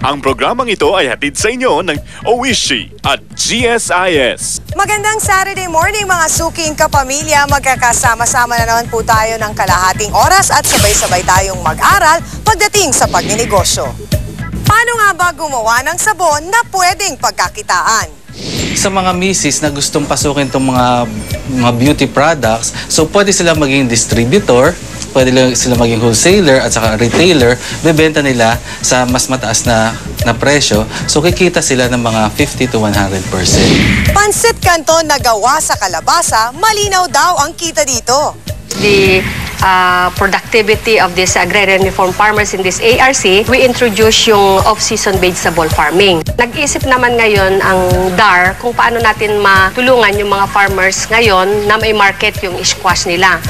Ang programang ito ay hatid sa inyo ng Oishi at GSIS. Magandang Saturday morning mga suking kapamilya. Magkakasama-sama na naman po tayo ng kalahating oras at sabay-sabay tayong mag-aral pagdating sa pagninegosyo. Paano nga ba gumawa ng sabon na pwedeng pagkakitaan? Sa mga misis na gustong pasukin itong mga beauty products, so pwede sila maging distributor, pwede sila maging wholesaler at saka retailer, bebenta nila sa mas mataas na presyo. So kikita sila ng mga 50 to 100%. Pansit Canton na gawa sa kalabasa, malinaw daw ang kita dito. The productivity of these agrarian reform farmers in this ARC, we introduce yung off-season vegetable farming. Nag-isip naman ngayon ang DAR kung paano natin matulungan yung mga farmers ngayon na may market yung squash nila.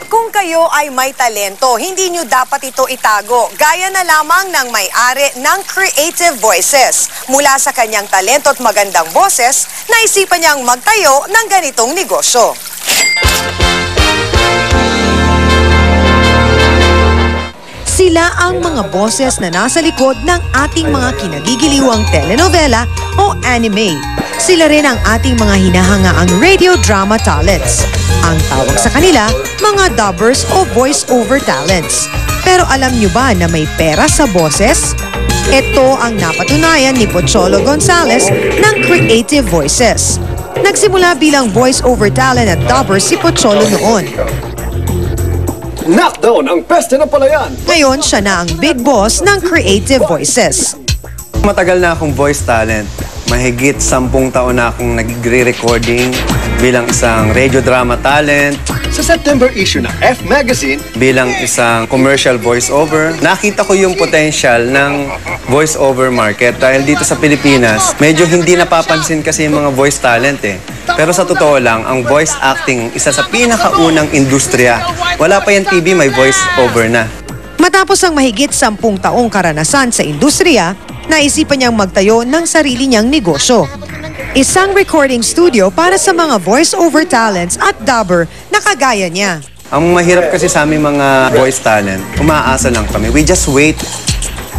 Kung kayo ay may talento, hindi nyo dapat ito itago. Gaya na lamang ng may-ari ng Creative Voices. Mula sa kanyang talento at magandang boses, naisipan niyang magtayo ng ganitong negosyo. Sila ang mga boses na nasa likod ng ating mga kinagigiliwang telenovela o anime. Sila rin ang ating mga hinahangaang radio drama talents. Ang tawag sa kanila, mga dubbers o voice-over talents. Pero alam nyo ba na may pera sa boses? Ito ang napatunayan ni Pocholo Gonzales ng Creative Voices. Nagsimula bilang voice-over talent at dubber si Pocholo noon. Knockdown ang peste ng palayan! Ngayon, siya na ang big boss ng Creative Voices. Matagal na akong voice talent. Mahigit 10 taon na akong nagre-recording bilang isang radio drama talent. Sa September issue ng F Magazine, Bilang isang commercial voiceover. Nakita ko yung potential ng voiceover market dahil dito sa Pilipinas, medyo hindi napapansin kasi yung mga voice talent eh. Pero sa totoo lang, ang voice acting, isa sa pinakaunang industriya. Wala pa yan TV, may voiceover na. Matapos ang mahigit 10 taong karanasan sa industriya, naisipan niyang magtayo ng sarili niyang negosyo. Isang recording studio para sa mga voice-over talents at dubber na kagaya niya. Ang mahirap kasi sa aming mga voice talent, umaasa lang kami. We just wait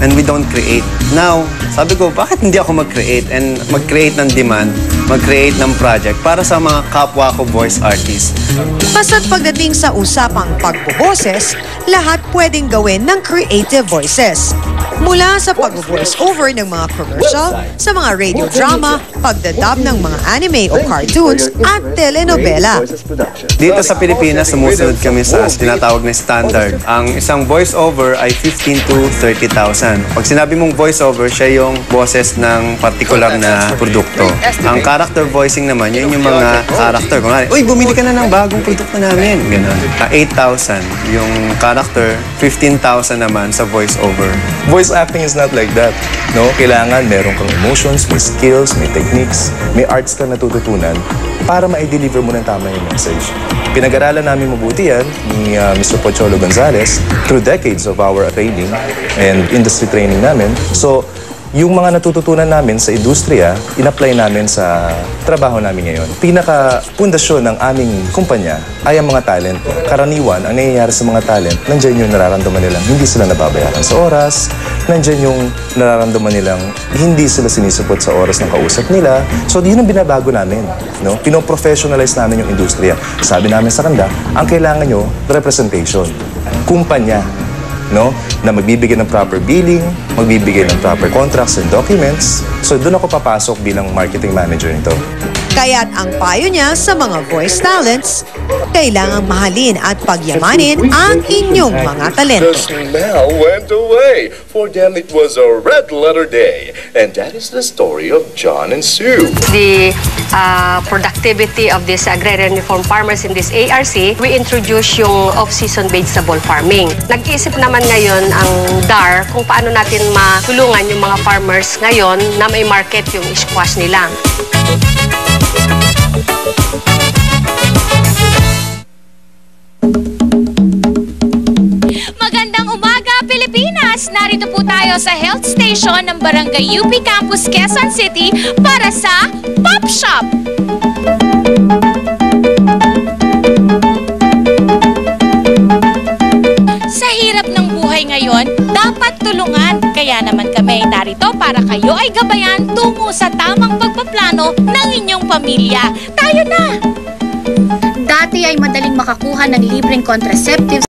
and we don't create. Now, sabi ko, bakit hindi ako mag-create and mag-create ng demand, mag-create ng project para sa mga kapwa ko voice artists. Basta't pagdating sa usapang pagboboses, lahat pwedeng gawin ng Creative Voices. Mula sa pag-voice over ng mga commercial, sa mga radio drama, pagdadub ng mga anime o cartoons at telenovela. Dito sa Pilipinas, sumusunod kami sa tinatawag na standard. Ang isang voice-over ay 15 to 30,000. Pag sinabi mong voice-over, siya yung boses ng particular na produkto. Ang character voicing naman, yun yung mga character. Kung uy, bumili ka na ng bagong produkto namin. Ganun. 8,000 yung character, 15,000 naman sa voice-over. Voice acting is not like that. No? Kailangan meron kang emotions, may skills, may techniques, may arts ka natututunan para ma-deliver mo ng tama yung message. Pinag-aralan namin mabuti yan ni Mr. Pocholo Gonzales through decades of our training and industry training namin. So, yung mga natututunan namin sa industriya, in-apply namin sa trabaho namin ngayon. Pinaka-pundasyon ng aming kumpanya ay ang mga talent. Karaniwan, ang nangyayari sa mga talent, nandiyan yung nararamdaman nilang hindi sila nababayaran sa oras, nandiyan yung nararamdaman nilang hindi sila sinisupot sa oras ng kausap nila. So, yun ang binabago namin. No? Pino-professionalize namin yung industriya. Sabi namin sa kanila, ang kailangan nyo, representation. Kumpanya. No? Na magbibigay ng proper billing, magbibigay ng proper contracts and documents. So doon ako papasok bilang marketing manager nito. Kaya't ang payo niya sa mga voice talents, kailangang mahalin at pagyamanin ang inyong mga talento. The smell went away. For them, it was a red letter day. And that is the story of John and Sue. The productivity of these agrarian reform farmers in this ARC, we introduce yung off-season vegetable farming. Nag-isip naman ngayon ang DAR kung paano natin matulungan yung mga farmers ngayon na may market yung squash nila. Yes, narito po tayo sa health station ng Barangay UP Campus, Quezon City para sa Pop Shop. Sa hirap ng buhay ngayon, dapat tulungan. Kaya naman kami ay narito para kayo ay gabayan tungo sa tamang pagpaplano ng inyong pamilya. Tayo na! Dati ay madaling makakuha ng libreng contraceptives